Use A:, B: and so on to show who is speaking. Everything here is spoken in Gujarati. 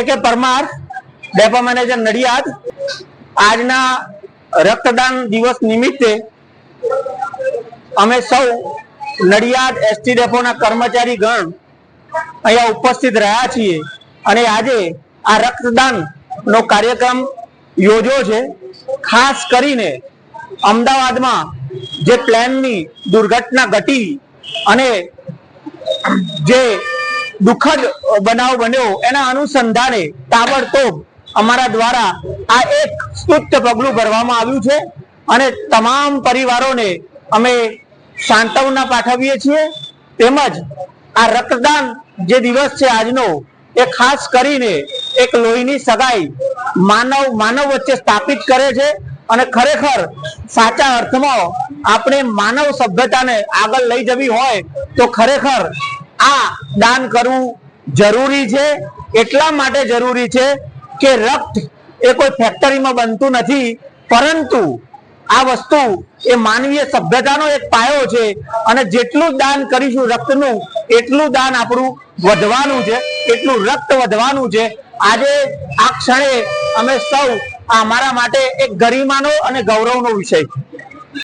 A: કે પરમાર, ડેપો મેનેજર નડિયાદ। આજના રક્તદાન દિવસ નિમિત્તે અમે સૌ નડિયાદ એસટી ડેપોના કર્મચારી ગણ અહીંયા ઉપસ્થિત રહ્યા છીએ અને આજે આ રક્તદાન નો કાર્યક્રમ યોજ્યો છે। ખાસ કરીને અમદાવાદમાં જે પ્લેનની દુર્ઘટના ઘટી અને જે દુઃખદ બનાવ બન્યો એના અનુસંધાને તાબડતોબ અમારા દ્વારા આ એક સ્તુત્ય પગલું ભરવામાં આવ્યું છે અને તમામ પરિવારોને અમે સાંત્વના પાઠવીએ છીએ। તેમજ આ રક્તદાન જે દિવસ છે આજનો એ ખાસ કરીને એક લોહીની સગાઈ માનવ વચ્ચે સ્થાપિત કરે છે અને ખરેખર સાચા અર્થમાં આપણે માનવ સભ્યતાને આગળ લઈ જવી હોય તો ખરેખર આ દાન કરવું જરૂરી છે। એટલા માટે જરૂરી છે કે રક્ત એ કોઈ ફેક્ટરીમાં બનતું નથી, પરંતુ આ વસ્તુ એ માનવીય સભ્યતાનો એક પાયો છે અને જેટલું દાન કરીશું રક્તનું એટલું દાન આપણું વધવાનું છે, એટલું રક્ત વધવાનું છે। આજે આ ક્ષણે અમે સૌ અમારા માટે એક ગરિમાનો અને ગૌરવનો વિષય છે।